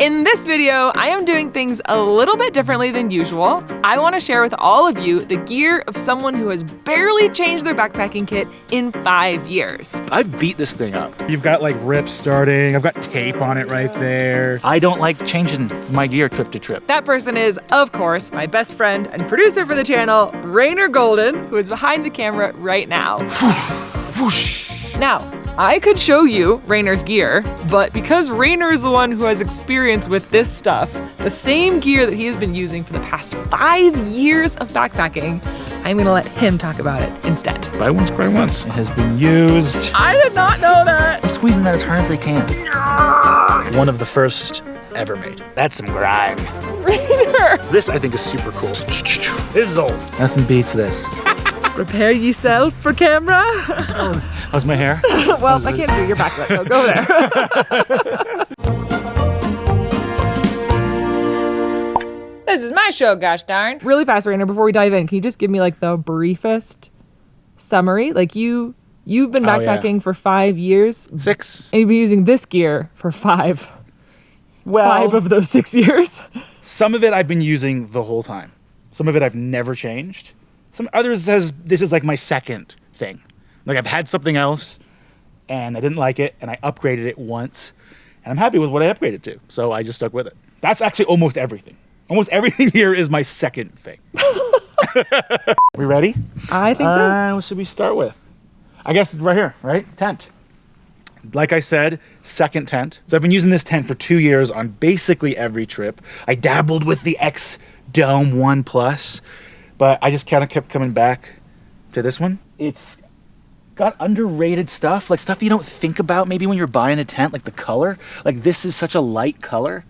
In this video, I am doing things a little bit differently than usual. I want to share with all of you the gear of someone who has barely changed their backpacking kit in 5 years. I've beat this thing up. You've got like rips starting. I've got tape on it right there. I don't like changing my gear trip to trip. That person is, of course, my best friend and producer for the channel, Rainer Golden, who is behind the camera right now. Now, I could show you Rainer's gear, but because Rainer is the one who has experience with this stuff, the same gear that he has been using for the past 5 years of backpacking, I'm gonna let him talk about it instead. Buy once, cry once. It has been used. I did not know that. I'm squeezing that as hard as they can. One of the first ever made. That's some grime. Rainer! This I think is super cool. This is old. Nothing beats this. Prepare yourself for camera. How's my hair? Well, I can't see your backlit, so go there. This is my show, gosh darn. Really fast, Rainer, before we dive in, can you just give me like the briefest summary? Like you've been backpacking for 5 years. 6. And you've been using this gear for 5. Well, 5 of those 6 years. some of it I've been using the whole time. Some of it I've never changed. Some others says this is like my second thing. Like I've had something else and I didn't like it and I upgraded it once and I'm happy with what I upgraded to. So I just stuck with it. That's actually almost everything. Almost everything here is my second thing. We ready? I think so. What should we start with? I guess right here, right? Tent. Like I said, second tent. So I've been using this tent for 2 years on basically every trip. I dabbled with the X Dome 1 Plus, but I just kind of kept coming back to this one. It's got underrated stuff, like stuff you don't think about maybe when you're buying a tent, like the color. Like this is such a light color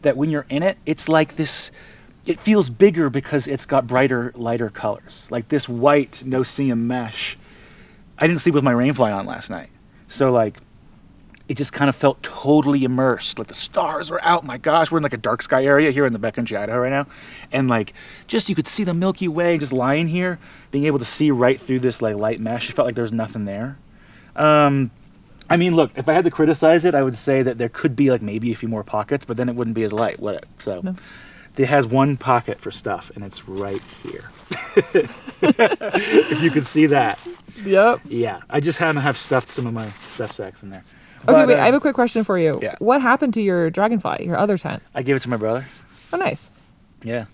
that when you're in it, it's like this, it feels bigger because it's got brighter, lighter colors. Like this white no-seam mesh. I didn't sleep with my rainfly on last night. So like, it just kind of felt totally immersed. Like the stars were out. My gosh, we're in like a dark sky area here in the backcountry Idaho right now. And like, just you could see the Milky Way just lying here, being able to see right through this like light mesh. It felt like there was nothing there. I mean, look, if I had to criticize it, I would say that there could be like maybe a few more pockets, but then it wouldn't be as light, would it? So no. It has one pocket for stuff and it's right here. If you could see that. Yep. Yeah, I just happen to have stuffed some of my stuff sacks in there. Okay, But, wait, I have a quick question for you. Yeah. What happened to your Dragonfly, your other tent? I gave it to my brother. Oh, nice. Yeah.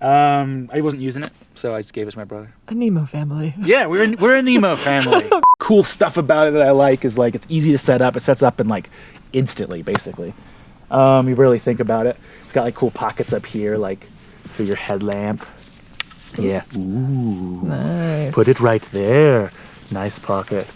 I wasn't using it, so I just gave it to my brother. A Nemo family. Yeah, we're a Nemo family. Cool stuff about it that I like is like it's easy to set up. It sets up in like instantly, basically. You really think about it. It's got like cool pockets up here, like for your headlamp. Yeah. Ooh. Nice. Put it right there. Nice pocket.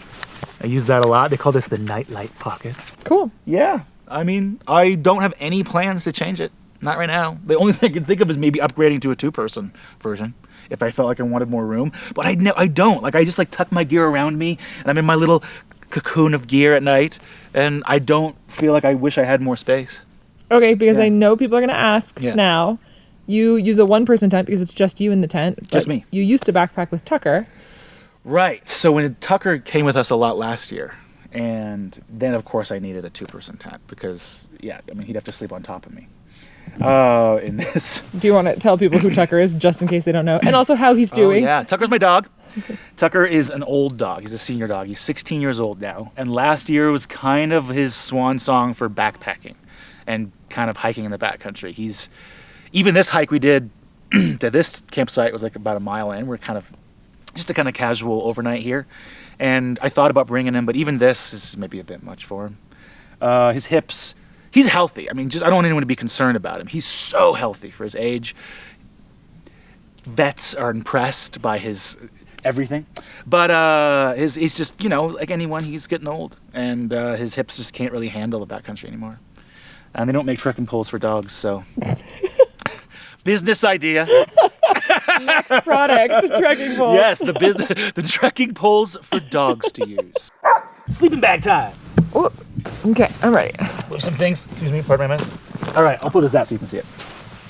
I use that a lot. They call this the nightlight pocket. Cool. Yeah. I mean, I don't have any plans to change it. Not right now. The only thing I can think of is maybe upgrading to a 2-person version if I felt like I wanted more room. But I don't. Like I just like tuck my gear around me and I'm in my little cocoon of gear at night and I don't feel like I wish I had more space. Okay, because Yeah. I know people are going to ask now. You use a 1-person tent because it's just you in the tent. Just me. You used to backpack with Tucker. Right. So when Tucker came with us a lot last year, and then of course I needed a 2-person tent because, yeah, I mean, he'd have to sleep on top of me. In this. Do you want to tell people who Tucker is, just in case they don't know, and also how he's doing? Oh, yeah, Tucker's my dog. Tucker is an old dog. He's a senior dog. He's 16 years old now, and last year was kind of his swan song for backpacking and kind of hiking in the backcountry. Even this hike we did to this campsite was like about a mile in. We're kind of just a kind of casual overnight here, and I thought about bringing him, but even this is maybe a bit much for him. His hips. He's healthy. I mean, I don't want anyone to be concerned about him. He's so healthy for his age. Vets are impressed by his everything. But he's just, like anyone, he's getting old. And his hips just can't really handle the backcountry anymore. And they don't make trekking poles for dogs, so. Business idea. Next product, trekking poles. Yes, the trekking poles for dogs to use. Sleeping bag time. Oh, okay, I'm ready. Move some things. Excuse me, pardon my mess. All right, I'll put this down so you can see it.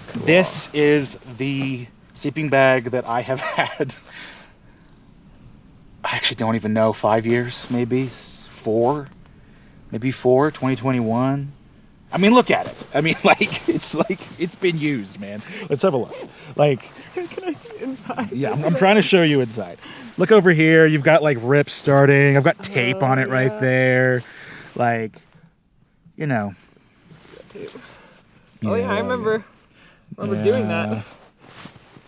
Cool. This is the sleeping bag that I have had. I actually don't even know, 5 years, maybe 4, 2021. I mean, look at it. I mean, like it's been used, man. Let's have a look. Like, Can I see inside? yeah, I'm trying to show you inside. Look over here. You've got like rips starting. I've got tape on it right there. Like, you know. Oh yeah, I remember doing that.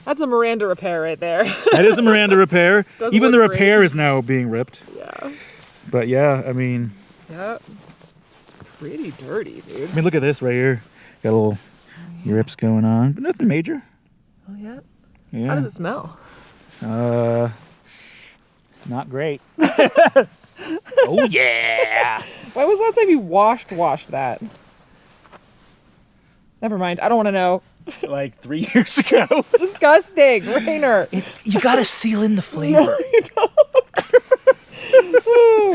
That's a Miranda repair right there. That is a Miranda repair. Even the look repair is now being ripped. Yeah. But yeah, I mean. Yeah. It's pretty dirty, dude. I mean, look at this right here. Got a little rips going on, but nothing major. Oh yeah. Yeah. How does it smell? Not great. Oh yeah. When was the last time you washed that? Never mind. I don't want to know. Like 3 years ago. Disgusting, Rainer. You gotta seal in the flavor. You don't.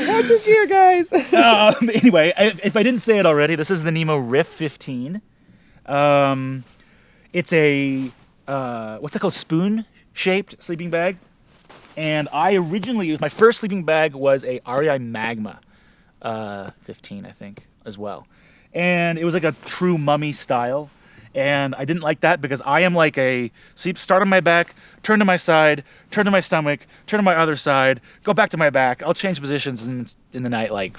Watch your gear, guys. Anyway, if I didn't say it already, this is the Nemo Riff 15. It's a what's it called? Spoon-shaped sleeping bag. And I originally used, my first sleeping bag was a REI Magma 15, I think, as well. And it was like a true mummy style. And I didn't like that because I am like a start on my back, turn to my side, turn to my stomach, turn to my other side, go back to my back. I'll change positions in the night, like,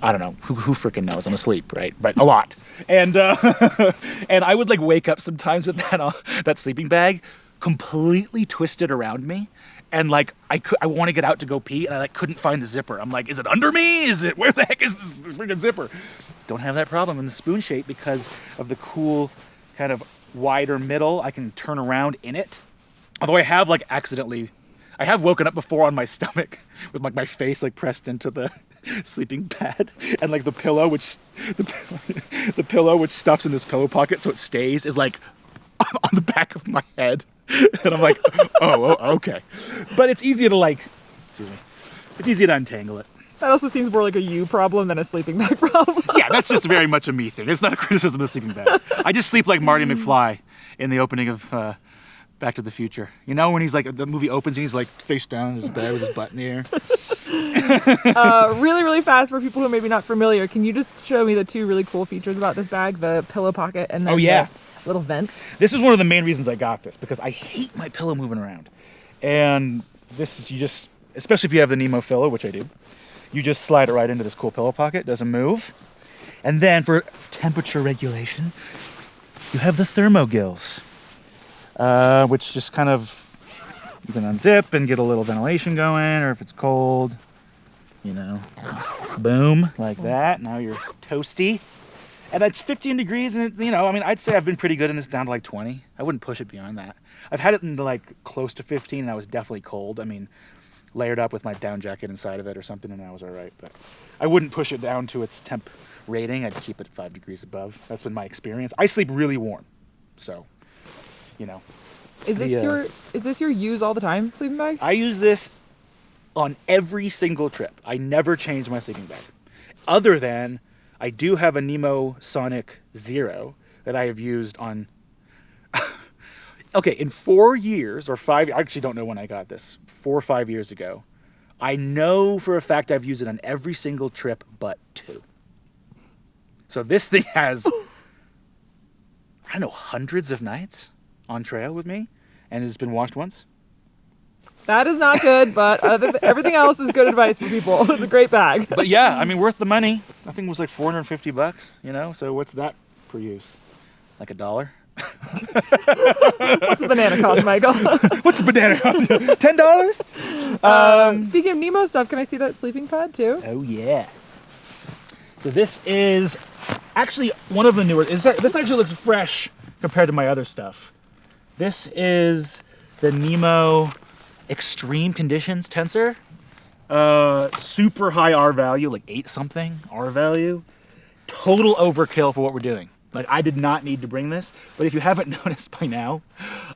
I don't know, who freaking knows? I'm asleep, right? But a lot. And and I would like wake up sometimes with that sleeping bag completely twisted around me. And like I want to get out to go pee, and I like couldn't find the zipper. I'm like, is it under me? Where the heck is this freaking zipper? Don't have that problem in the spoon shape because of the cool kind of wider middle. I can turn around in it. Although I have woken up before on my stomach with like my face like pressed into the sleeping pad, and like the pillow which stuffs in this pillow pocket so it stays is like on the back of my head. And I'm like, oh, okay. But it's easier to it's easier to untangle it. That also seems more like a you problem than a sleeping bag problem. Yeah, that's just very much a me thing. It's not a criticism of the sleeping bag. I just sleep like Marty McFly in the opening of Back to the Future. You know, when he's like, the movie opens and he's like face down in his bed with his butt in the air. Really, really fast for people who are maybe not familiar. Can you just show me the two really cool features about this bag? The pillow pocket and then the little vents. This is one of the main reasons I got this, because I hate my pillow moving around. And this is, you just, especially if you have the Nemo Pillow, which I do, you just slide it right into this cool pillow pocket, doesn't move. And then for temperature regulation, you have the thermogills, which just kind of, you can unzip and get a little ventilation going, or if it's cold, you know, boom, like that. Now you're toasty. And it's 15 degrees, and it's, you know, I mean, I'd say I've been pretty good in this down to like 20. I wouldn't push it beyond that. I've had it into like close to 15, and I was definitely cold. I mean, layered up with my down jacket inside of it or something, and I was all right. But I wouldn't push it down to its temp rating. I'd keep it 5 degrees above. That's been my experience. I sleep really warm, so, you know. Is this your use all the time sleeping bag? I use this on every single trip. I never change my sleeping bag, other than I do have a Nemo Sonic Zero that I have used on. Okay, in 4 years or 5, I actually don't know when I got this, 4 or 5 years ago. I know for a fact I've used it on every single trip but 2. So this thing has, I don't know, hundreds of nights on trail with me, and it's been washed once. That is not good, but everything else is good advice for people. It's a great bag. But yeah, I mean, worth the money. I think it was like $450, you know? So what's that per use? Like $1? What's a banana cost, Michael? What's a banana cost? $10? Speaking of Nemo stuff, can I see that sleeping pad too? Oh yeah. So this is actually one of the newer. This actually looks fresh compared to my other stuff. This is the Nemo Extreme Conditions Tensor. Super high R value, like 8 something R value. Total overkill for what we're doing. Like, I did not need to bring this, but if you haven't noticed by now,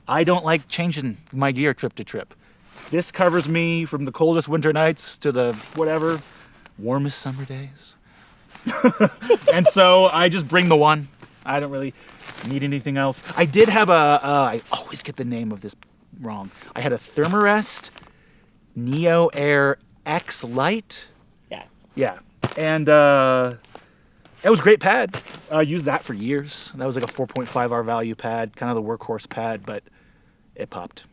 I don't like changing my gear trip to trip. This covers me from the coldest winter nights to the whatever warmest summer days. And so I just bring the one. I don't really need anything else. I did have I always get the name of this wrong. I had a Thermarest Neo Air X Lite. Yes. Yeah. And It was a great pad. I used that for years. That was like a 4.5 R value pad, kind of the workhorse pad, but it popped.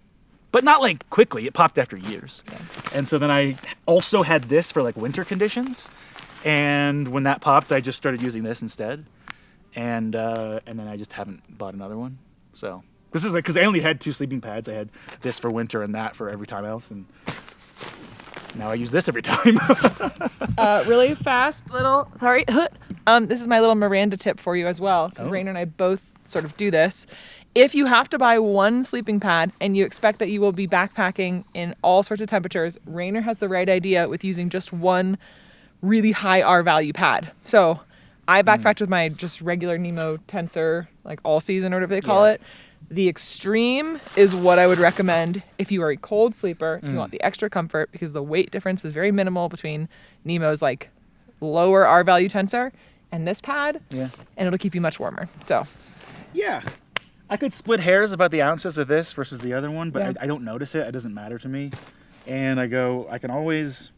But not like quickly, it popped after years. Yeah. And so then I also had this for like winter conditions. And when that popped, I just started using this instead. And then I just haven't bought another one. So this is like, because I only had 2 sleeping pads. I had this for winter and that for every time else. And now I use this every time. Really fast little, sorry. This is my little Miranda tip for you as well, because Rainer and I both sort of do this. If you have to buy one sleeping pad and you expect that you will be backpacking in all sorts of temperatures, Rainer has the right idea with using just one really high R value pad. So I backpacked with my just regular Nemo Tensor, like all season or whatever they call it. The extreme is what I would recommend if you are a cold sleeper, if you want the extra comfort, because the weight difference is very minimal between Nemo's like lower R value Tensor and this pad, and it'll keep you much warmer. So yeah, I could split hairs about the ounces of this versus the other one, but I don't notice it. It doesn't matter to me. And I can always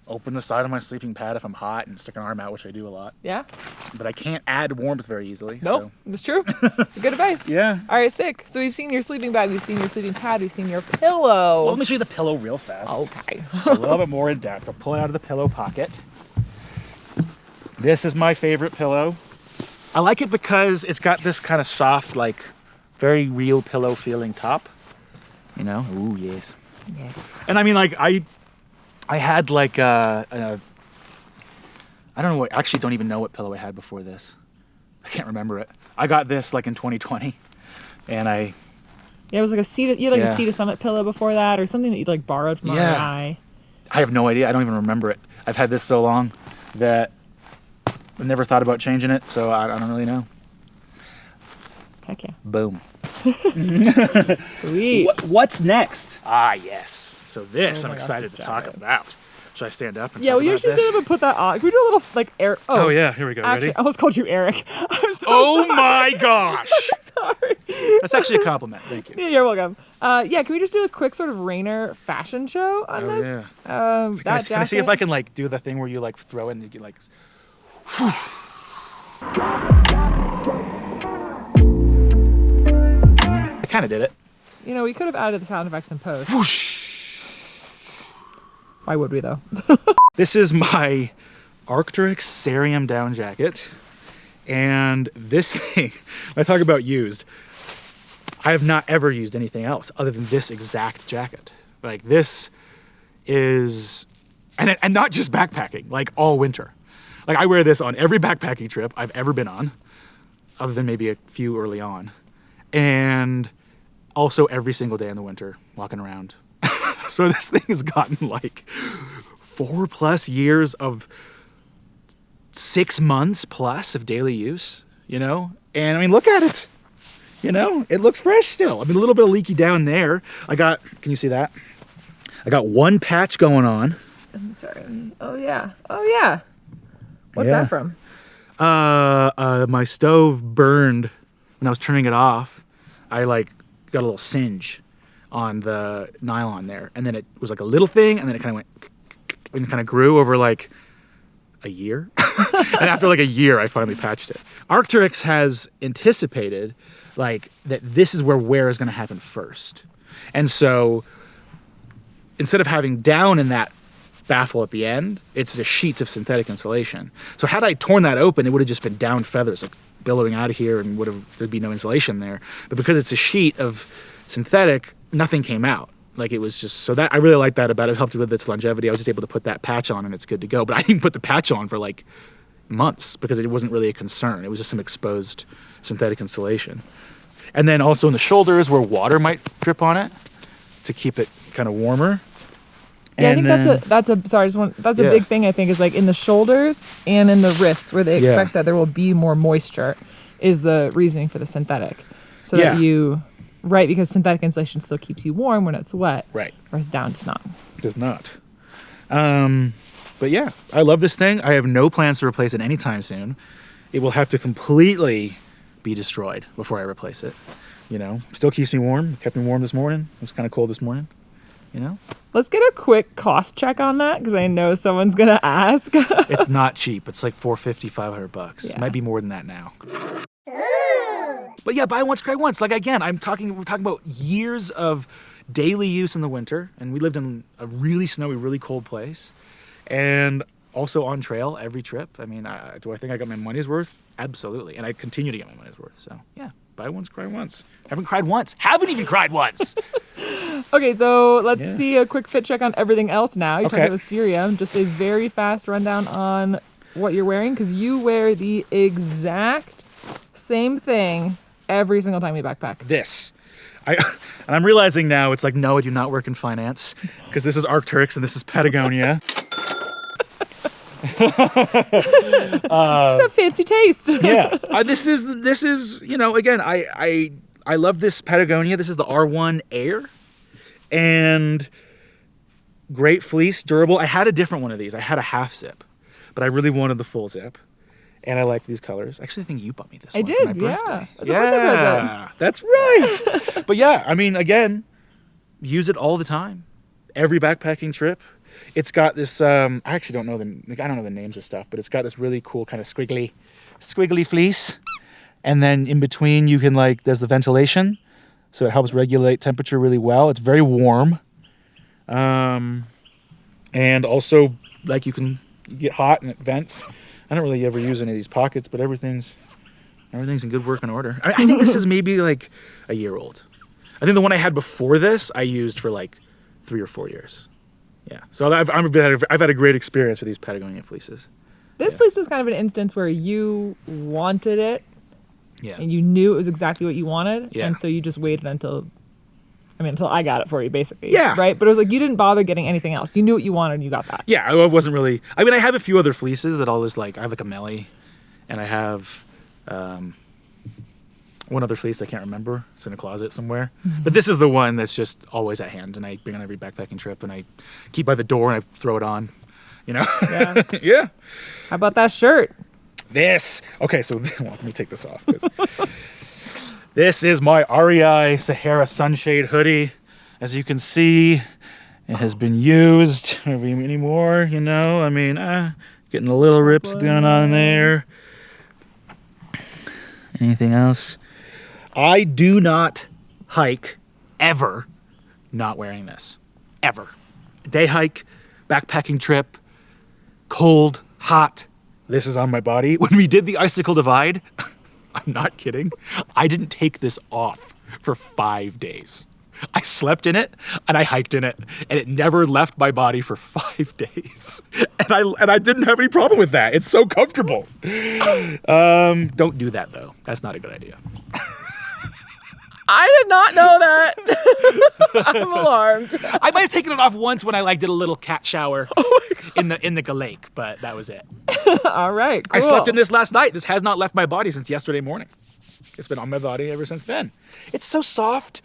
open the side of my sleeping pad if I'm hot and stick an arm out, which I do a lot. yeah, But I can't add warmth very easily. nope, So. that's true. It's good advice. Yeah. All right, sick. So we've seen your sleeping bag, we've seen your sleeping pad, we've seen your pillow. Well, let me show you the pillow real fast. Okay. A little bit more in depth. I'll pull it out of the pillow pocket. This is my favorite pillow. I like it because it's got this kind of soft, like very real pillow feeling top. You know? Ooh, yes. Yeah. And I mean, like, I had like I don't know what, I actually don't even know what pillow I had before this. I can't remember it. I got this like in 2020 and Yeah, it was like a Sea to, you had like a Sea to Summit pillow before that, or something that you'd like borrowed from RI. I have no idea. I don't even remember it. I've had this so long that I never thought about changing it, so I don't really know. Heck yeah. Boom. Sweet. What's next? Ah, yes. So this Oh I'm my gosh, excited this to talk jacket. about. Should I stand up and Yeah, talk well, you about actually this? stand up and put that on. Can we do a little like air? Oh yeah, here we go. Actually, Ready? I almost called you Eric. I'm so Oh sorry. my gosh. Sorry. That's actually a compliment. Thank you. Yeah, you're welcome. Yeah, can we just do a quick sort of Rainer fashion show on Oh, this? Can I see if I can like do the thing where you like throw it and you get like I kind of did it. You know, we could have added the sound effects in post. Whoosh. Why would we though? This is my Arc'teryx Cerium down jacket. And this thing, when I talk about used, I have not ever used anything else other than this exact jacket. Like this is, and not just backpacking, like all winter. Like I wear this on every backpacking trip I've ever been on, other than maybe a few early on. And also every single day in the winter, walking around. So this thing has gotten like 4+ years of 6 months plus of daily use, you know? And I mean, look at it. You know, it looks fresh still. I mean, a little bit of leaky down there. Can you see that? I got one patch going on. I'm sorry. Oh yeah. Oh yeah. What's Yeah. that from? My stove burned when I was turning it off. I like got a little singe on the nylon there. And then it was like a little thing. And then it kind of went and kind of grew over like a year. And after like a year, I finally patched it. Arc'teryx has anticipated like that this is where wear is going to happen first. And so instead of having down in that baffle at the end, it's the sheets of synthetic insulation. So had I torn that open, it would have just been down feathers like billowing out of here and there'd be no insulation there. But because it's a sheet of synthetic, nothing came out. Like it was just, so that I really like that about it. It helped with its longevity. I was just able to put that patch on and it's good to go. But I didn't put the patch on for like months because it wasn't really a concern. It was just some exposed synthetic insulation. And then also in the shoulders where water might drip on it to keep it kind of warmer. Yeah, And I think that's a Yeah. big thing, I think, is like in the shoulders and in the wrists where they expect that there will be more moisture is the reasoning for the synthetic. So that right, because synthetic insulation still keeps you warm when it's wet. Right. Whereas down does not. Does not. But yeah, I love this thing. I have no plans to replace it anytime soon. It will have to completely be destroyed before I replace it. You know, still keeps me warm. It kept me warm this morning. It was kind of cold this morning. you know? Let's get a quick cost check on that because I know someone's gonna ask. It's not cheap. It's like $450, $500. Yeah. It might be more than that now. But yeah, buy once, cry once. Like again, we're talking about years of daily use in the winter, and we lived in a really snowy, really cold place, and also on trail every trip. I mean, do I think I got my money's worth? Absolutely, and I continue to get my money's worth. So yeah, buy once, cry once. Haven't cried once. Haven't even cried once. Okay, so let's see a quick fit check on everything else now. You Okay. talked about Syria. Just a very fast rundown on what you're wearing because you wear the exact same thing every single time you backpack. This. And I'm realizing now it's like, no, I do not work in finance because this is Arcturus and this is Patagonia. Just have fancy taste. Yeah. This is, you know, again, I love this Patagonia. This is the R1 Air and great fleece, durable. I had a different one of these. I had a half zip, but I really wanted the full zip. And I like these colors. Actually, I think you bought me this one for my birthday. It's a birthday present. That's right. But yeah, I mean, again, use it all the time. Every backpacking trip. It's got this, I actually don't know the names of stuff, but it's got this really cool kind of squiggly fleece. And then in between you can there's the ventilation. So it helps regulate temperature really well. It's very warm. And also you get hot and it vents. I don't really ever use any of these pockets, but everything's in good working order. I think this is maybe like a year old. I think the one I had before this, I used for like 3 or 4 years. Yeah. So I've had a great experience with these Patagonia fleeces. This fleece was kind of an instance where you wanted it. Yeah. And you knew it was exactly what you wanted. Yeah. And so you just waited until I got it for you, basically. Yeah. Right? But it was like you didn't bother getting anything else. You knew what you wanted and you got that. Yeah, I wasn't really... I mean, I have a few other fleeces that I have like a Melly, and I have one other fleece I can't remember. It's in a closet somewhere. Mm-hmm. But this is the one that's just always at hand, and I bring on every backpacking trip, and I keep by the door, and I throw it on, you know? Yeah. Yeah. How about that shirt? This. Okay, so let me take this off. This is my REI Sahara Sunshade hoodie. As you can see, it has been used. Any more, you know? I mean, getting the little rips going on there. Anything else? I do not hike ever not wearing this. Ever. Day hike, backpacking trip, cold, hot. This is on my body. When we did the Icicle Divide, I'm not kidding, I didn't take this off for 5 days. I slept in it and I hiked in it, and it never left my body for 5 days. And I didn't have any problem with that. It's so comfortable. Don't do that though. That's not a good idea. I did not know that. I'm alarmed. I might have taken it off once when I did a little cat shower in the lake, but that was it. All right, cool. I slept in this last night. This has not left my body since yesterday morning. It's been on my body ever since then. It's so soft,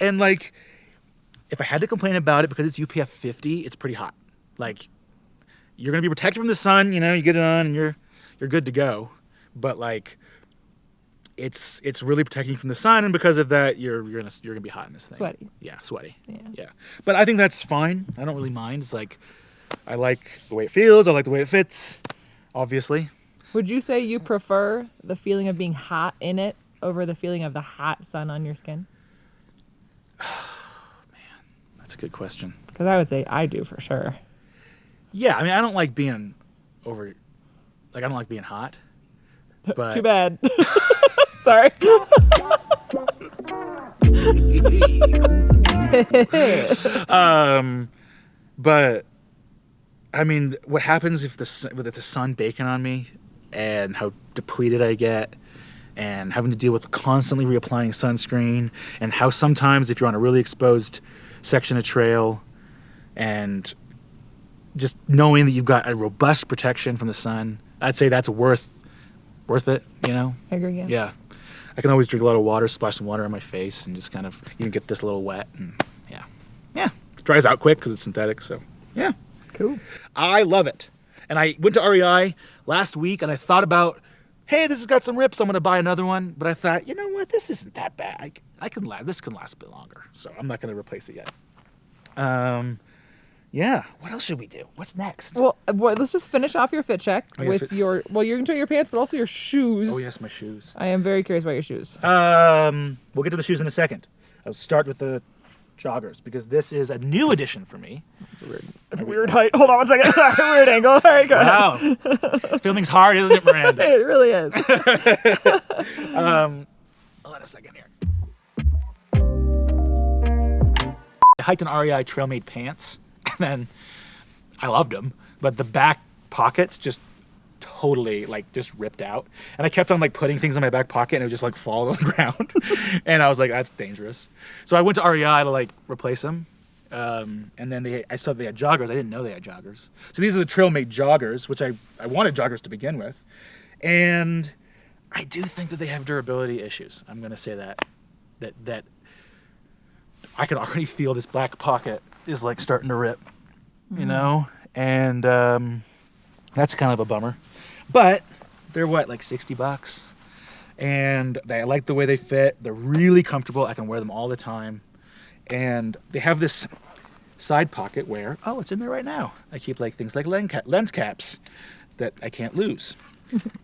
and if I had to complain about it, because it's UPF 50, it's pretty hot. You're gonna be protected from the sun. You know, you get it on and you're good to go. But it's really protecting you from the sun, and because of that, you're gonna be hot in this thing. Sweaty. Yeah, sweaty. Yeah. But I think that's fine. I don't really mind. It's I like the way it feels. I like the way it fits. Obviously. Would you say you prefer the feeling of being hot in it over the feeling of the hot sun on your skin? That's a good question. Because I would say I do for sure. Yeah, I mean, I don't like being I don't like being hot. But Too bad. Sorry. But I mean, what happens with the sun baking on me, and how depleted I get, and having to deal with constantly reapplying sunscreen, and how sometimes if you're on a really exposed section of trail, and just knowing that you've got a robust protection from the sun, I'd say that's worth it, you know? I agree, yeah. Yeah. I can always drink a lot of water, splash some water on my face, and just kind of even get this a little wet, and yeah. It dries out quick because it's synthetic, so yeah. Cool. I love it. And I went to REI last week, and I thought about, hey, this has got some rips, I'm going to buy another one. But I thought, you know what, this isn't that bad. This can last a bit longer, so I'm not going to replace it yet. Yeah. What else should we do? What's next? Well, let's just finish off your fit check Oh, yeah, with your. Well, you're gonna show your pants, but also your shoes. Oh yes, my shoes. I am very curious about your shoes. We'll get to the shoes in a second. I'll start with the joggers because this is a new addition for me. It's a weird height. Hold on one second. Sorry, weird angle. All right, go ahead. Wow. Filming's hard, isn't it, Miranda? It really is. Hold on a second here. I hiked an REI trail-made pants, and then I loved them, but the back pockets just totally just ripped out, and I kept on putting things in my back pocket, and it would just fall on the ground, and I was like, that's dangerous. So I went to REI to replace them, and then I saw they had joggers. I didn't know they had joggers. So these are the trail-made joggers, which I wanted joggers to begin with, and I do think that they have durability issues. I'm gonna say that I can already feel this back pocket is starting to rip, you know, and that's kind of a bummer. But they're what, $60, and I like the way they fit. They're really comfortable. I can wear them all the time, and they have this side pocket where it's in there right now. I keep things like lens caps that I can't lose,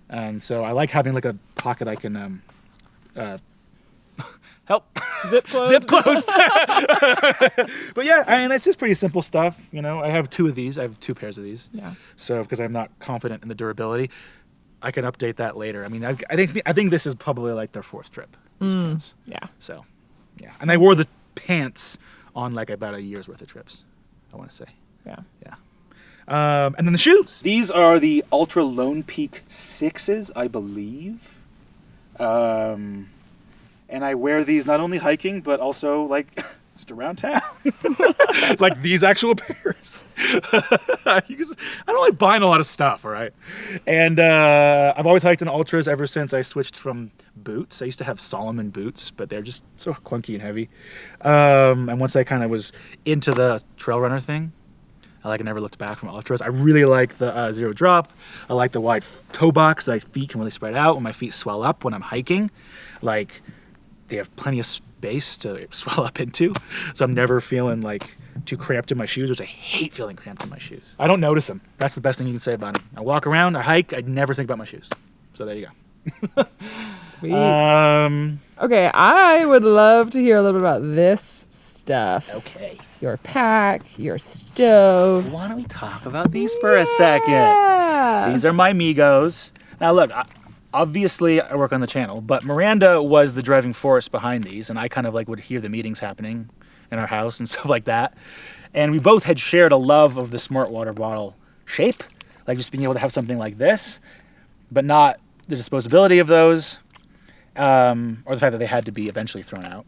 and so I like having a pocket I can help Zip closed. zip closed. But yeah, I mean, that's just pretty simple stuff. You know, I have two of these. I have two pairs of these. Yeah. So because I'm not confident in the durability, I can update that later. I mean, I think this is probably their fourth trip. These pants. Yeah. So, yeah, and I wore the pants on about a year's worth of trips. I want to say. Yeah. Yeah. And then the shoes. These are the Ultra Lone Peak 6s, I believe. And I wear these not only hiking, but also just around town. These actual pairs. I don't like buying a lot of stuff, all right? And I've always hiked in Ultras ever since I switched from boots. I used to have Solomon boots, but they're just so clunky and heavy. And once I kind of was into the trail runner thing, I never looked back from Ultras. I really like the zero drop. I like the wide toe box. My feet can really spread out when my feet swell up when I'm hiking. They have plenty of space to swell up into, so I'm never feeling too cramped in my shoes, which I hate feeling cramped in my shoes. I don't notice them. That's the best thing you can say about them. I walk around, I hike, I never think about my shoes. So there you go. Sweet. Okay, I would love to hear a little bit about this stuff. Okay. Your pack, your stove. Why don't we talk about these for a second? Yeah. These are my Migos. Now look, obviously I work on the channel, but Miranda was the driving force behind these, and I kind of would hear the meetings happening in our house and stuff like that. And we both had shared a love of the smart water bottle shape, just being able to have something like this, but not the disposability of those, or the fact that they had to be eventually thrown out.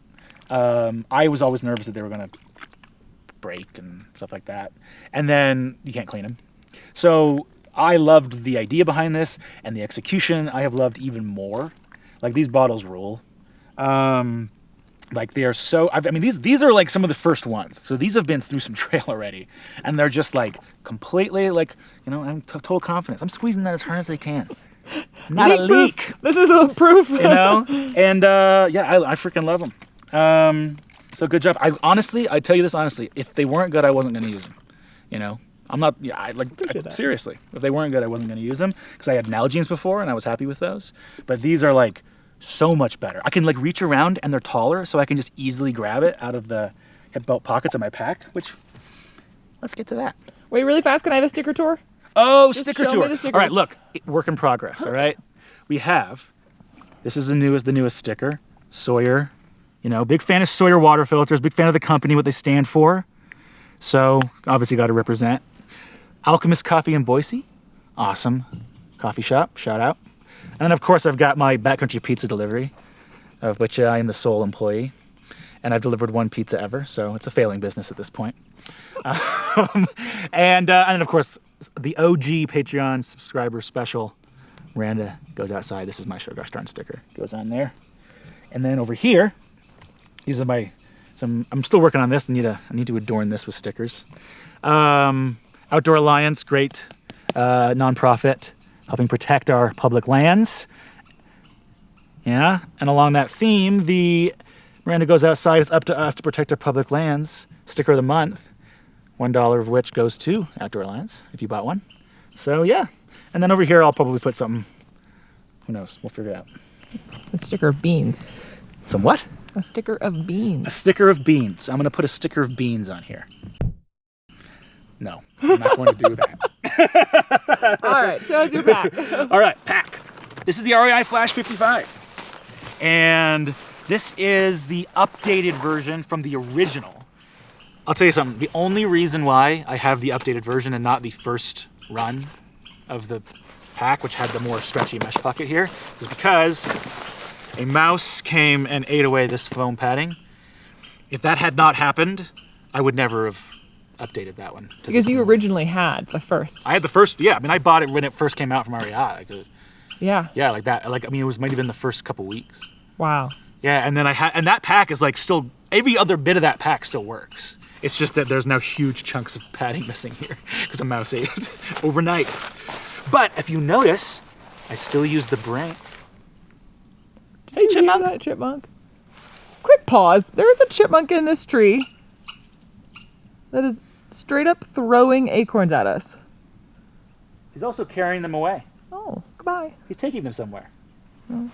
I was always nervous that they were going to break and stuff like that. And then you can't clean them. So I loved the idea behind this, and the execution I have loved even more. These bottles rule. They are so, I mean, these are some of the first ones. So these have been through some trail already, and they're just completely I'm total confidence. I'm squeezing that as hard as I can. Not a leak. This is a proof. And yeah, I freaking love them. So good job. I tell you this honestly, if they weren't good, I wasn't going to use them. I'm not, seriously, if they weren't good, I wasn't going to use them because I had Nalgene's before and I was happy with those. But these are so much better. I can reach around and they're taller, so I can just easily grab it out of the hip belt pockets of my pack, which, let's get to that. Wait, really fast, can I have a sticker tour? Oh, Just sticker show tour. me the stickers. All right, look, work in progress, all right? We have, this is the newest sticker, Sawyer. Big fan of Sawyer water filters, big fan of the company, what they stand for. So, obviously got to represent. Alchemist Coffee in Boise, awesome coffee shop, shout out. And then, of course, I've got my backcountry pizza delivery, of which I am the sole employee. And I've delivered one pizza ever, so it's a failing business at this point. And then, of course, the OG Patreon subscriber special, Miranda goes outside. This is my Sugar Gosh Darn sticker. Goes on there. And then over here, these are I'm still working on this. I need to adorn this with stickers. Outdoor Alliance, great nonprofit, helping protect our public lands. Yeah, and along that theme, the Miranda Goes Outside, it's up to us to protect our public lands, sticker of the month. $1 of which goes to Outdoor Alliance if you bought one. So yeah. And then over here, I'll probably put something, who knows, we'll figure it out. It's a sticker of beans. Some what? A sticker of beans. A sticker of beans. I'm gonna put a sticker of beans on here. No, I'm not going to do that. All right, show us your pack. All right, pack. This is the REI Flash 55. And this is the updated version from the original. I'll tell you something, the only reason why I have the updated version and not the first run of the pack, which had the more stretchy mesh pocket here, is because a mouse came and ate away this foam padding. If that had not happened, I would never have updated that one. Because you originally had the first. I had the first, yeah. I mean, I bought it when it first came out from REI. Yeah. Yeah, like that. Like, I mean, it might have been the first couple weeks. Wow. Yeah, and then and that pack is like still, every other bit of that pack still works. It's just that there's now huge chunks of padding missing here because a mouse ate it overnight. But if you notice, I still use the brain. Did you hear that, chipmunk? Quick pause. There's a chipmunk in this tree that is straight up throwing acorns at us. He's also carrying them away. Oh, goodbye. He's taking them somewhere. Oh,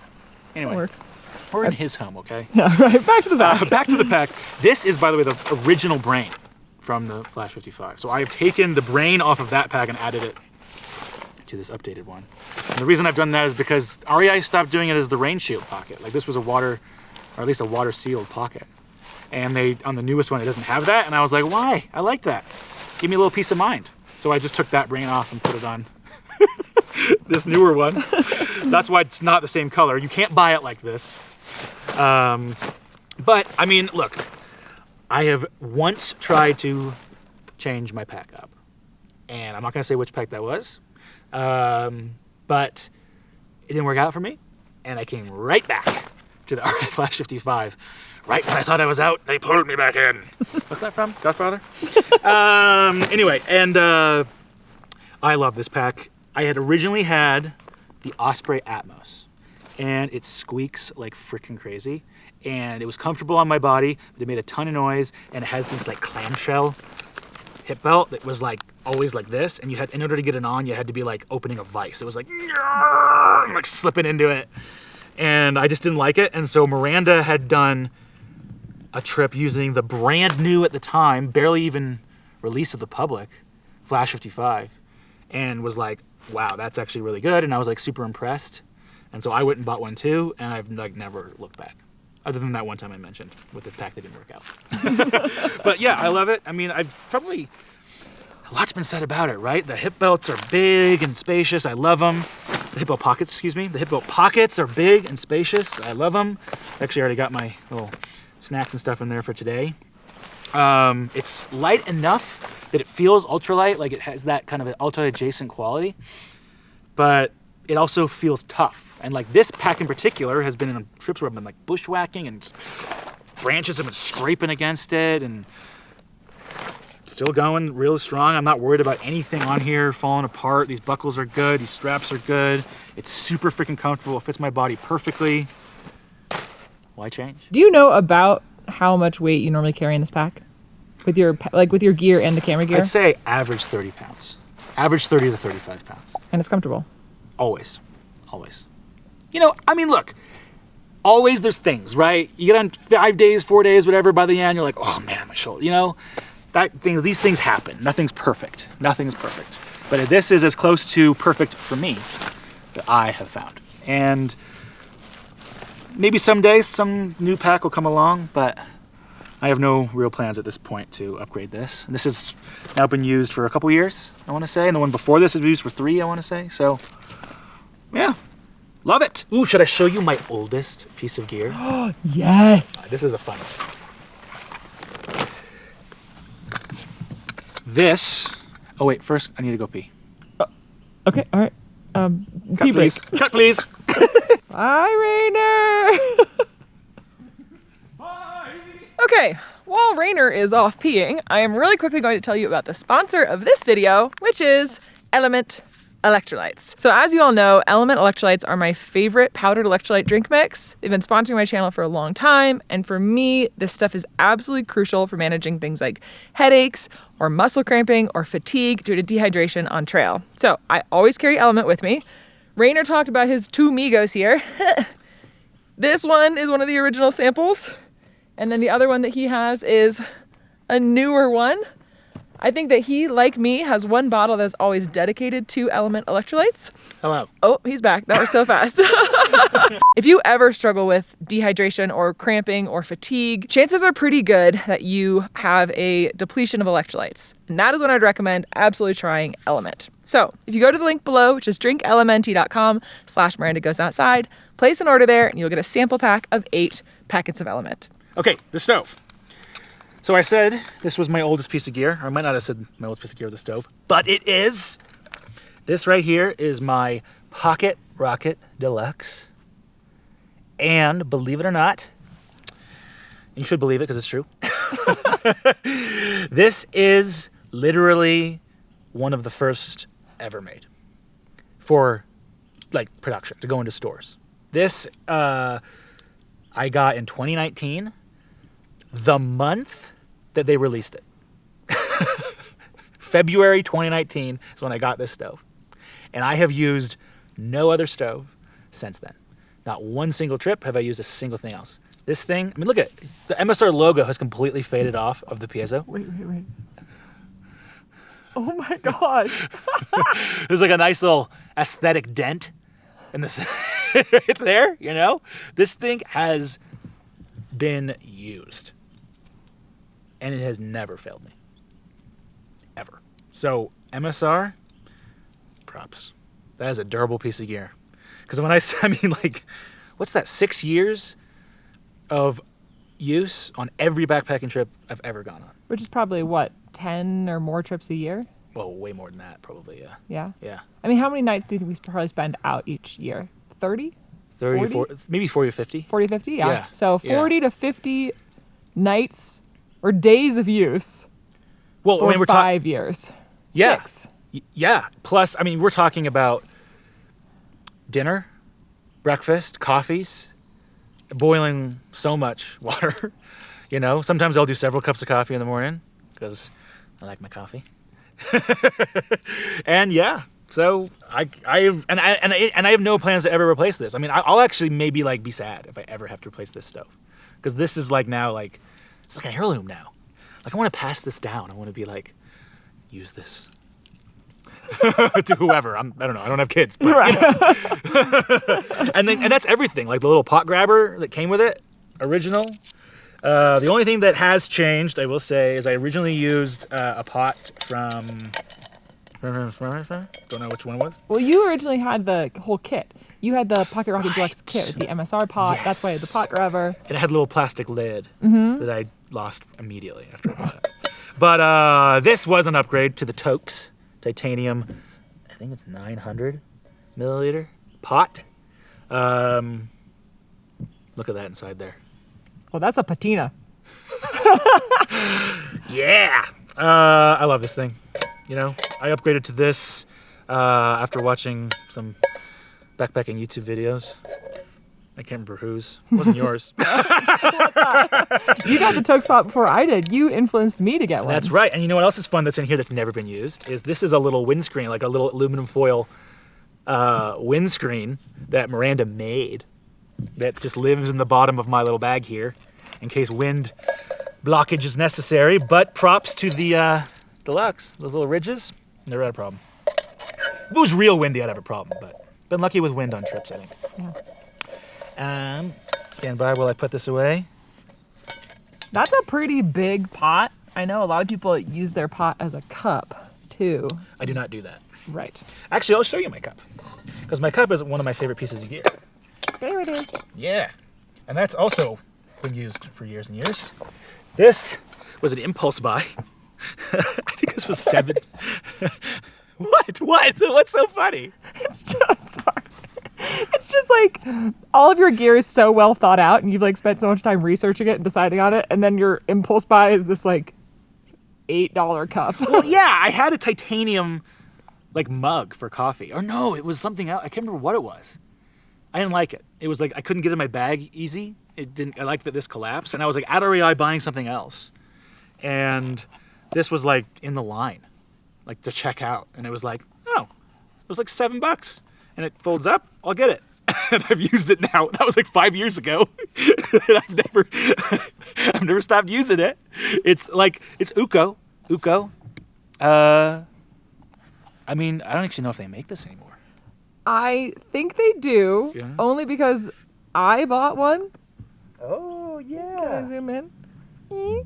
anyway, that works. we're in his home, okay? Yeah, right. Back to the pack. Back to the pack. This is, by the way, the original brain from the Flash 55. So I have taken the brain off of that pack and added it to this updated one. And the reason I've done that is because REI stopped doing it as the rain shield pocket. Like, this was a water, or at least a water sealed pocket. And they, on the newest one, it doesn't have that. And I was like, why? I like that. Give me a little peace of mind. So I just took that brain off and put it on this newer one. So that's why it's not the same color. You can't buy it like this. But I mean, look, I have once tried to change my pack up, and I'm not gonna say which pack that was, but it didn't work out for me, and I came right back to the REI Flash 55. Right when I thought I was out, they pulled me back in. What's that from? Godfather? Anyway, and I love this pack. I had originally had the Osprey Atmos, and it squeaks like freaking crazy, and it was comfortable on my body, but it made a ton of noise, and it has this like clamshell hip belt that was like always like this, and you had, in order to get it on, you had to be like opening a vise. It was like slipping into it, and I just didn't like it. And so Miranda had done a trip using the brand new at the time, barely even released to the public, Flash 55, and was like, wow, that's actually really good. And I was like super impressed. And so I went and bought one too, and I've like never looked back. Other than that one time I mentioned with the pack that didn't work out. But yeah, I love it. I mean, I've probably, a lot's been said about it, right? The hip belts are big and spacious. I love them. The hip belt pockets, excuse me. The hip belt pockets are big and spacious. I love them. Actually, I already got my little snacks and stuff in there for today. It's light enough that it feels ultralight, like it has that kind of an ultralight adjacent quality, but it also feels tough. And like this pack in particular has been in trips where I've been like bushwhacking and branches have been scraping against it, and still going real strong. I'm not worried about anything on here falling apart. These buckles are good. These straps are good. It's super freaking comfortable. It fits my body perfectly. Why change? Do you know about how much weight you normally carry in this pack? With your gear and the camera gear? I'd say average 30 pounds. Average 30 to 35 pounds. And it's comfortable? Always. Always. You know, I mean, look, always there's things, right? You get on 5 days, 4 days, whatever, by the end, you're like, oh man, my shoulder, you know? These things happen. Nothing's perfect. Nothing's perfect. But this is as close to perfect for me that I have found. And maybe someday some new pack will come along, but I have no real plans at this point to upgrade this. And this has now been used for a couple years, I want to say. And the one before this was used for 3, I want to say. So, yeah. Love it. Ooh, should I show you my oldest piece of gear? Yes. This is a fun one. This, oh wait, first I need to go pee. Okay, all right. Cut Pee break. please. Cut please. Bye, Rainer. Bye. Okay, while Rainer is off peeing, I am really quickly going to tell you about the sponsor of this video, which is LMNT electrolytes. So as you all know, LMNT electrolytes are my favorite powdered electrolyte drink mix. They've been sponsoring my channel for a long time, and for me, this stuff is absolutely crucial for managing things like headaches or muscle cramping or fatigue due to dehydration on trail. So I always carry LMNT with me. Rainer talked about his two Migos here. This one is one of the original samples, and then the other one that he has is a newer one. I think that he, like me, has one bottle that's always dedicated to LMNT electrolytes. Hello. Oh, he's back. That was so fast. If you ever struggle with dehydration or cramping or fatigue, chances are pretty good that you have a depletion of electrolytes. And that is when I'd recommend absolutely trying LMNT. So if you go to the link below, which is drinklmnt.com/Miranda goes outside, place an order there and you'll get a sample pack of 8 packets of LMNT. Okay, the stove. So I said this was my oldest piece of gear. Or I might not have said my oldest piece of gear with the stove, but it is. This right here is my Pocket Rocket Deluxe. And believe it or not, and you should believe it because it's true, this is literally one of the first ever made for like production to go into stores. This I got in 2019, the month that they released it. February 2019 is when I got this stove. And I have used no other stove since then. Not one single trip have I used a single thing else. This thing, I mean, look at it. The MSR logo has completely faded off of the piezo. Wait. Oh my gosh. There's like a nice little aesthetic dent in this right there, you know? This thing has been used. And it has never failed me. Ever. So, MSR, props. That is a durable piece of gear. Because when I mean, like, what's that, 6 years of use on every backpacking trip I've ever gone on? Which is probably, what, 10 or more trips a year? Well, way more than that, probably, yeah. Yeah? Yeah. I mean, how many nights do you think we probably spend out each year? 30? 30 to 40? 40, maybe 40 or 50. 40, 50? Yeah. Yeah. So 40 to 50 nights or days of use Well, for I mean, we're 5 years. Yeah. 6. Yeah. Plus, I mean, we're talking about dinner, breakfast, coffees, boiling so much water. You know, sometimes I'll do several cups of coffee in the morning because I like my coffee. And yeah, so I have no plans to ever replace this. I mean, I'll actually maybe like be sad if I ever have to replace this stove because this is like now like it's like an heirloom now. Like I want to pass this down. I want to be like use this to whoever. I don't know. I don't have kids, but Right. you know. and that's everything. Like the little pot grabber that came with it, original. The only thing that has changed, I will say, is I originally used a pot from. Don't know which one it was. Well, you originally had the whole kit. You had the Pocket Rocket Deluxe kit with the MSR pot. Yes. That's why I had the pot grabber. And it had a little plastic lid that I lost immediately after I bought it. But this was an upgrade to the Toaks titanium. I think it's 900 milliliter pot. Look at that inside there. Oh, that's a patina. Yeah. I love this thing. You know, I upgraded to this after watching some backpacking YouTube videos. I can't remember whose. It wasn't yours. You got the Toke spot before I did. You influenced me to get one. That's right. And you know what else is fun that's in here that's never been used? This is a little windscreen, like a little aluminum foil windscreen that Miranda made that just lives in the bottom of my little bag here in case wind blockage is necessary. But props to the Deluxe. Those little ridges, never had a problem. If it was real windy, I'd have a problem, but been lucky with wind on trips, I think. Yeah. Stand by while I put this away. That's a pretty big pot. I know a lot of people use their pot as a cup, too. I do not do that. Right. Actually, I'll show you my cup. Because my cup is one of my favorite pieces of gear. There it is. Yeah. And that's also been used for years and years. This was an impulse buy. I think this was 7. What? What's so funny? It's just like all of your gear is so well thought out and you've like spent so much time researching it and deciding on it, and then your impulse buy is this like $8 cup. Well, yeah, I had a titanium like mug for coffee. Or no, it was something else. I can't remember what it was. I didn't like it. It was like I couldn't get it in my bag easy. It didn't. I liked that this collapsed, and I was like at REI buying something else, and this was like in the line, like to check out, and it was like, oh, it was like $7, and it folds up. I'll get it. And I've used it now. That was like 5 years ago. And I've never stopped using it. It's like it's Uko. I mean, I don't actually know if they make this anymore. I think they do, Yeah. only because I bought one. Oh Can I zoom in?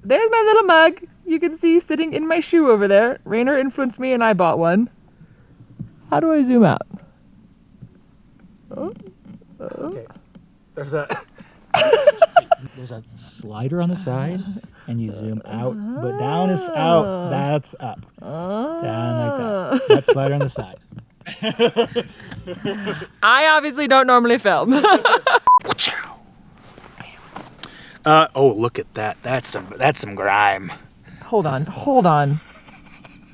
There's my little mug. You can see sitting in my shoe over there. Rainer influenced me and I bought one. How do I zoom out? Okay. There's a slider on the side, and you zoom out, but down is out. That's up. Down like that. That slider on the side. I obviously don't normally film. Oh, look at that. That's some grime. Hold on.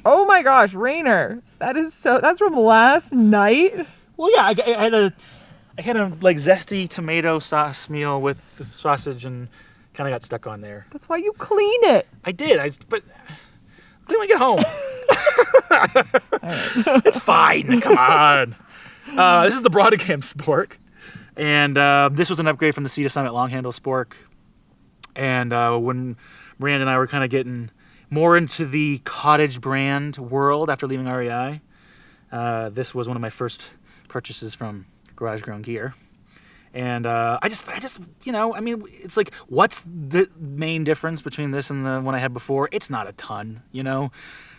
Oh my gosh, Rainer. That's from last night? Well, yeah, I had a like zesty tomato sauce meal with sausage and kind of got stuck on there. That's why you clean it. I did, but then we get home. It's fine. Come on. This is the Broadcam spork, and this was an upgrade from the Sea to Summit long handle spork. And when Miranda and I were kind of getting more into the cottage brand world after leaving REI, this was one of my first purchases from Garage Grown Gear. And I just, I mean, it's like, what's the main difference between this and the one I had before? It's not a ton, you know?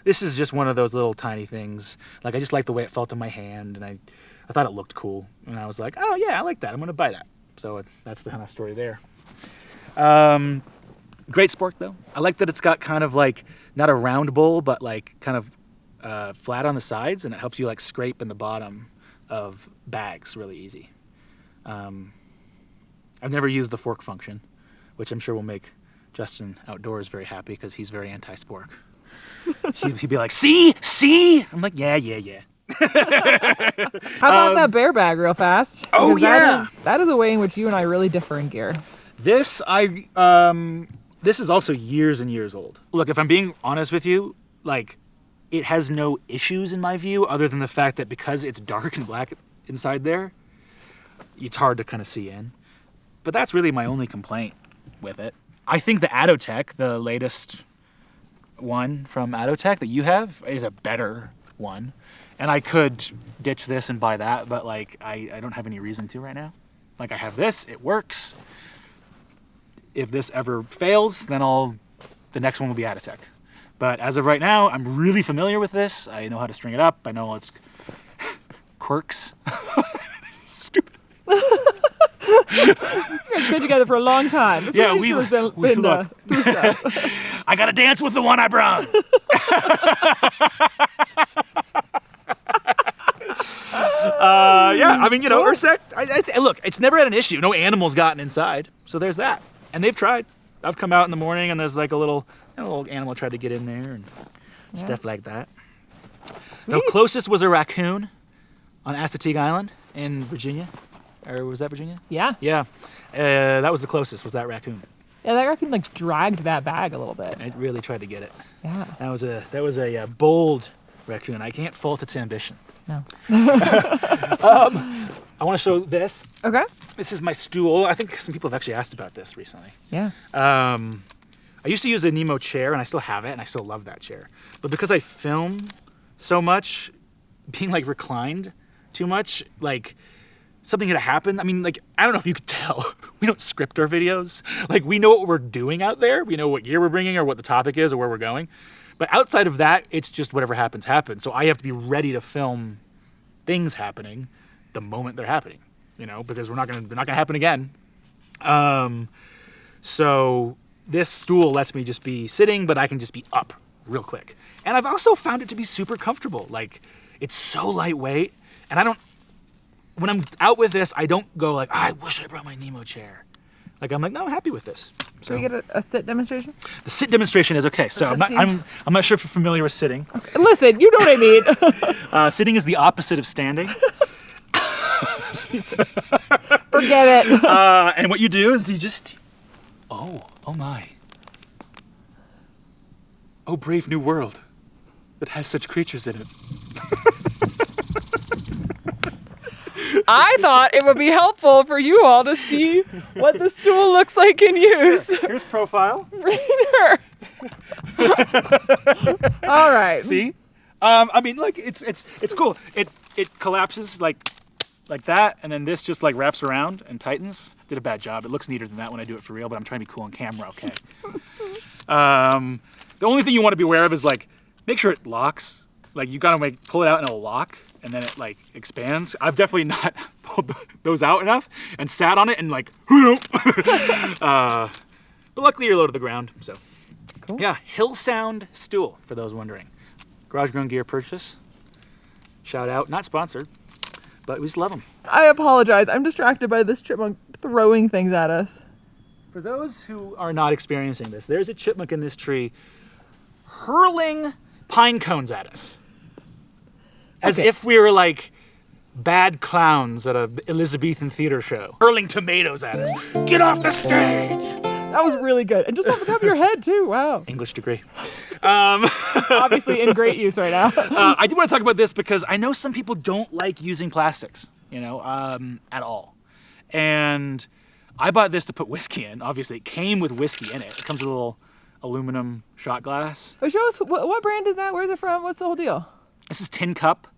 This is just one of those little tiny things. Like, I just liked the way it felt in my hand, and I thought it looked cool. And I was like, oh, yeah, I like that. I'm going to buy that. So that's the kind of story there. Great spork, though. I like that it's got kind of like, not a round bowl, but like kind of flat on the sides, and it helps you like scrape in the bottom of bags really easy. I've never used the fork function, which I'm sure will make Justin outdoors very happy because he's very anti-spork. He'd be like, see? I'm like, yeah. How about that bear bag real fast? Oh, Because yeah. That is a way in which you and I really differ in gear. This is also years and years old. Look, if I'm being honest with you, like, it has no issues in my view other than the fact that because it's dark and black inside there, it's hard to kind of see in. But that's really my only complaint with it. I think the Atotech, the latest one from Atotech that you have, is a better one. And I could ditch this and buy that, but like I don't have any reason to right now. Like, I have this, it works. If this ever fails, then the next one will be Atotech. But as of right now, I'm really familiar with this. I know how to string it up. I know its quirks. Stupid. You guys have been together for a long time. This Yeah, relationship has we been look. through stuff. I gotta dance with the one I brought. Yeah, I mean, you know, Ursec, look, it's never had an issue. No animal's gotten inside. So there's that. And they've tried. I've come out in the morning and there's like a little animal tried to get in there and stuff like that. Sweet. The closest was a raccoon on Assateague Island in Virginia. Or was that Virginia? Yeah. Yeah. That was the closest, was that raccoon. Yeah, that raccoon like dragged that bag a little bit. It really tried to get it. Yeah. That was a bold raccoon. I can't fault its ambition. No. I want to show this. Okay. This is my stool. I think some people have actually asked about this recently. Yeah. I used to use a Nemo chair, and I still have it, and I still love that chair. But because I film so much, being like reclined too much, like something had happened. I mean, like, I don't know if you could tell. We don't script our videos. Like, we know what we're doing out there. We know what gear we're bringing or what the topic is or where we're going. But outside of that, it's just whatever happens, happens. So I have to be ready to film things happening the moment they're happening, you know, because they're not gonna happen again. So this stool lets me just be sitting, but I can just be up real quick. And I've also found it to be super comfortable. Like, it's so lightweight, and when I'm out with this, I don't go like, I wish I brought my Nemo chair. Like I'm happy with this. So Can we get a sit demonstration? the sit demonstration is okay. So I'm not sure if you're familiar with sitting. Okay. Listen, you know what I mean. Sitting is the opposite of standing. Jesus. Forget it. And what you do is you just, oh my. Oh, brave new world that has such creatures in it. I thought it would be helpful for you all to see what the stool looks like in use. Here's profile. Rainer. All right. See? I mean, like it's cool. It collapses like that, and then this just like wraps around and tightens. Did a bad job. It looks neater than that when I do it for real, but I'm trying to be cool on camera. Okay. The only thing you want to be aware of is like make sure it locks. Like you gotta pull it out and it'll lock, and then it like expands. I've definitely not pulled those out enough and sat on it and like. But luckily you're low to the ground, so. Cool. Yeah, Hill Sound Stool for those wondering. Garage Grown Gear purchase. Shout out, not sponsored, but we just love them. I apologize. I'm distracted by this chipmunk throwing things at us. For those who are not experiencing this, there's a chipmunk in this tree hurling pine cones at us. As if we were like bad clowns at a Elizabethan theater show. Hurling tomatoes at us. Get off the stage! That was really good. And just off the top of your head, too. Wow. English degree. Obviously in great use right now. I do want to talk about this because I know some people don't like using plastics, at all. And I bought this to put whiskey in. Obviously, it came with whiskey in it. It comes with a little aluminum shot glass. But show us, what brand is that? Where's it from? What's the whole deal? This is Tin Cup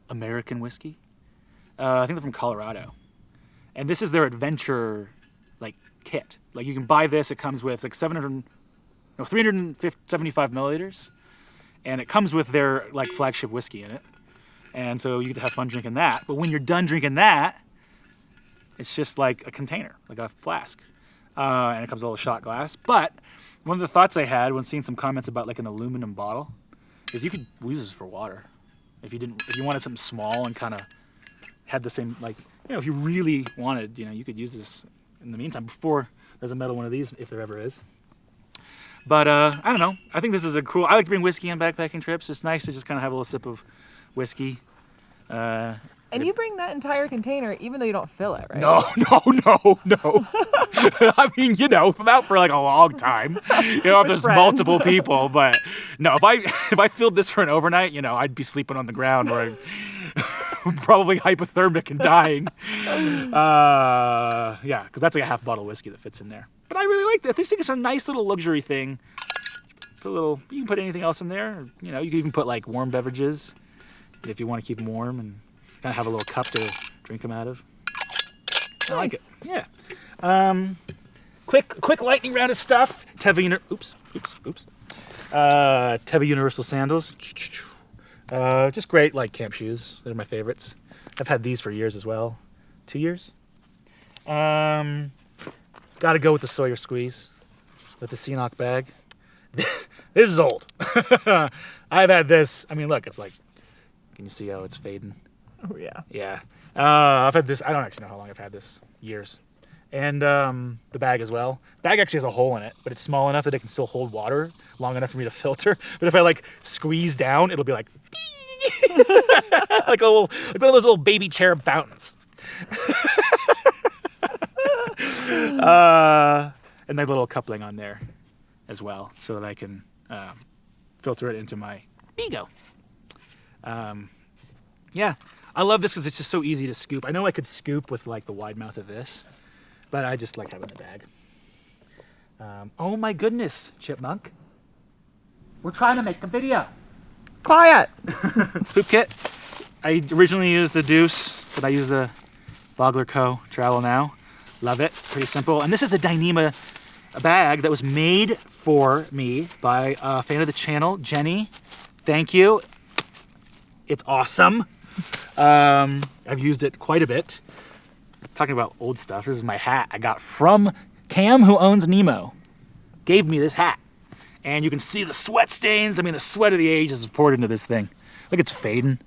American whiskey. I think they're from Colorado. And this is their adventure, kit. Like, you can buy this. It comes with, 375 milliliters. And it comes with their, flagship whiskey in it. And so you get to have fun drinking that. But when you're done drinking that, it's just like a container, like a flask. And it comes with a little shot glass. But one of the thoughts I had when seeing some comments about, an aluminum bottle is you could use this for water. If you wanted something small and kind of had the same, if you really wanted, you could use this in the meantime before there's a metal one of these, if there ever is. But I don't know. I think this is I like to bring whiskey on backpacking trips. It's nice to just kind of have a little sip of whiskey. And you bring that entire container even though you don't fill it, right? No. I mean, if I'm out for a long time, if there's multiple people, but no, if I filled this for an overnight, I'd be sleeping on the ground or probably hypothermic and dying. Yeah, because that's like a half bottle of whiskey that fits in there. But I really like that. This thing is a nice little luxury thing. You can put anything else in there. You can even put warm beverages if you want to keep them warm and kind of have a little cup to drink them out of. I like it. Yeah. Quick lightning round of stuff. Teva Universal sandals. Just great camp shoes. They're my favorites. I've had these for years as well. 2 years. Gotta go with the Sawyer Squeeze with the Ceanoc bag. This is old. I've had this. I mean, look, it's can you see how it's fading? Oh, yeah. Yeah. I've had this. I don't actually know how long I've had this. Years. And the bag as well. The bag actually has a hole in it, but it's small enough that it can still hold water long enough for me to filter. But if I squeeze down, it'll be like one of those little baby cherub fountains. And that little coupling on there as well, so that I can filter it into my Bigo. Yeah, I love this because it's just so easy to scoop. I know I could scoop with the wide mouth of this, but I just like having the bag. Oh my goodness, Chipmunk. We're trying to make a video. Quiet. Poop kit. I originally used the Deuce, but I use the Vogler Co. Travel Now. Love it. Pretty simple. And this is a Dyneema bag that was made for me by a fan of the channel, Jenny. Thank you. It's awesome. I've used it quite a bit. Talking about old stuff, this is my hat I got from Cam, who owns Nemo. Gave me this hat. And you can see the sweat stains. I mean, the sweat of the ages is poured into this thing. Look, it's fading.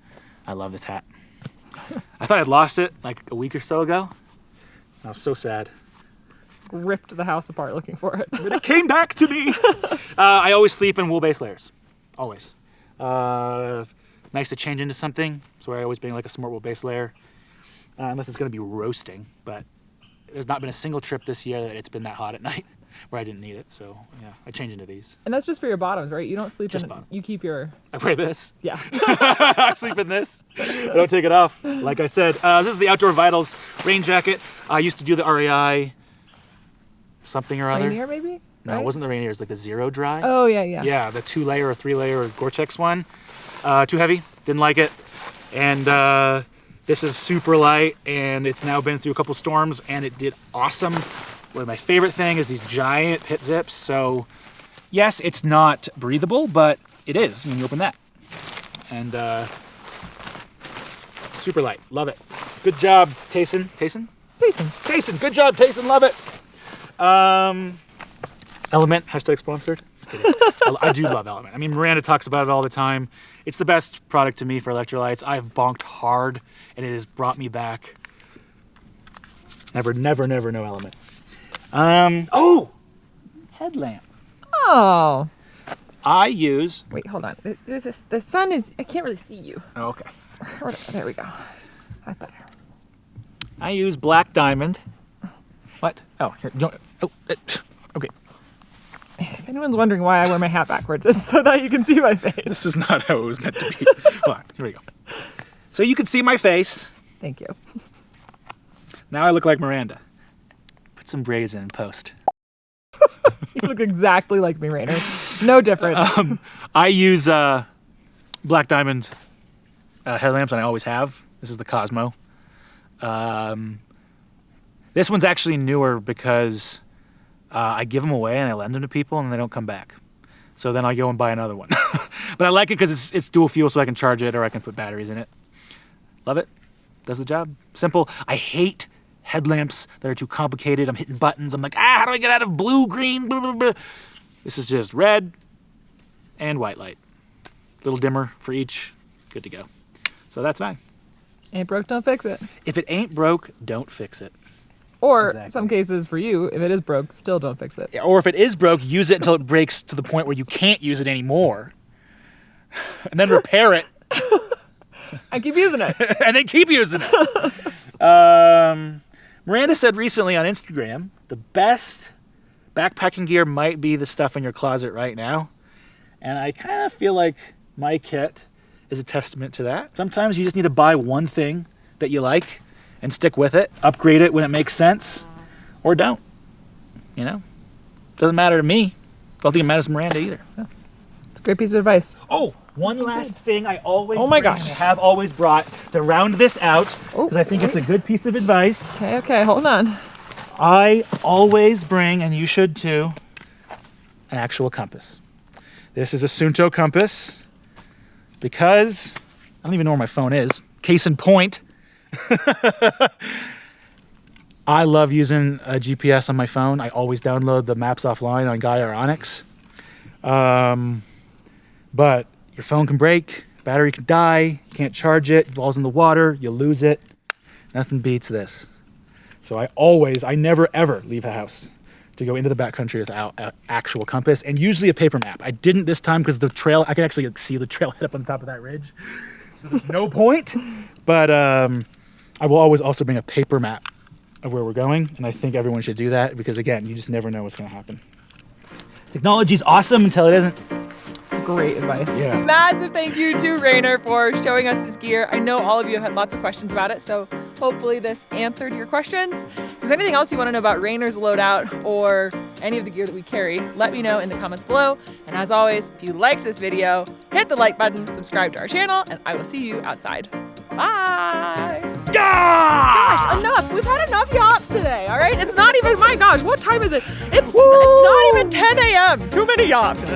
I love this hat. I thought I'd lost it a week or so ago. I was so sad. ripped the house apart looking for it. But it came back to me. I always sleep in wool-based layers. Always. Nice to change into something. So I always bring like a smart wool-based layer. Unless it's going to be roasting. But there's not been a single trip this year that it's been that hot at night where I didn't need it. So yeah, I change into these. And that's just for your bottoms, right? You don't sleep Just in bottom. You keep your... I wear this. Yeah. I sleep in this. I don't take it off. Like I said, this is the Outdoor Vitals rain jacket. I used to do the REI something or other. Rainier, maybe? No, right? it wasn't the Rainier. It was like the Zero Dry. Oh, yeah. Yeah, the 2-layer or 3-layer Gore-Tex one. Too heavy. Didn't like it. And this is super light, and it's now been through a couple storms, and it did awesome. One of my favorite thing is these giant pit zips. So, yes, it's not breathable, but it is when you open that. And super light. Love it. Good job, Tayson. Tayson? Tayson. Good job, Tayson. Love it. LMNT, hashtag sponsored. I do love LMNT. I mean, Miranda talks about it all the time. It's the best product to me for electrolytes. I've bonked hard, and it has brought me back. Never no LMNT. Oh! Headlamp. Oh. I use... Wait, hold on. There's this, the sun is... I can't really see you. Oh, okay. There we go. That's better. I use Black Diamond. What? Oh, here. Okay. If anyone's wondering why I wear my hat backwards, it's so that you can see my face. This is not how it was meant to be. Hold on. Here we go. So you can see my face. Thank you. Now I look like Miranda. Put some braids in post. You look exactly like me, Rainer. No difference. I use Black Diamond headlamps, and I always have. This is the Cosmo. This one's actually newer because I give them away and I lend them to people and they don't come back. So then I go and buy another one. But I like it because it's dual fuel, so I can charge it or I can put batteries in it. Love it. Does the job. Simple. I hate headlamps that are too complicated. I'm hitting buttons. I'm like, how do I get out of blue, green, blah, blah, blah. This is just red and white light. Little dimmer for each. Good to go. So that's fine. Ain't broke, don't fix it. If it ain't broke, don't fix it. Or Exactly. some cases for you, if it is broke, still don't fix it. Or if it is broke, use it until it breaks to the point where you can't use it anymore. And then repair it. I keep using it. And then keep using it. Miranda said recently on Instagram, the best backpacking gear might be the stuff in your closet right now. And I kind of feel like my kit is a testament to that. Sometimes you just need to buy one thing that you like and stick with it, upgrade it when it makes sense, or don't. You know? Doesn't matter to me. Don't think it matters to Miranda either. It's a great piece of advice. Oh, one last thing I always Oh my bring, gosh. and I have always brought to round this out, Oh, because I think it's a good piece of advice. Okay, hold on. I always bring, and you should too, an actual compass. This is a Sunto compass because I don't even know where my phone is. Case in point, I love using a GPS on my phone. I always download the maps offline on Gaia or Onyx. But your phone can break, battery can die, you can't charge it, it falls in the water, you lose it. Nothing beats this. So I never ever leave a house to go into the backcountry without an actual compass, and usually a paper map. I didn't this time because the trail, I can actually see the trail head up on top of that ridge. So there's no point. But I will always also bring a paper map of where we're going, and I think everyone should do that because, again, you just never know what's going to happen. Technology's awesome until it isn't. Great advice. Yeah. Massive thank you to Rainer for showing us this gear. I know all of you have had lots of questions about it, so hopefully this answered your questions. If there's anything else you want to know about Rainer's loadout or any of the gear that we carry, let me know in the comments below. And as always, if you liked this video, hit the like button, subscribe to our channel, and I will see you outside. Bye! Gosh, enough! We've had enough yaps today, all right? It's not even, my gosh, what time is it? It's not even 10 a.m. Too many yaps.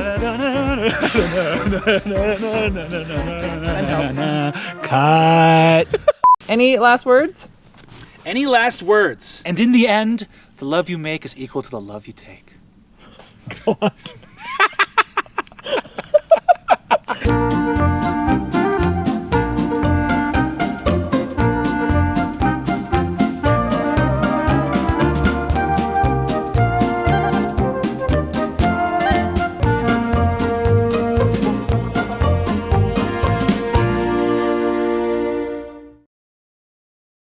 Cut. Any last words? Any last words? And in the end, the love you make is equal to the love you take.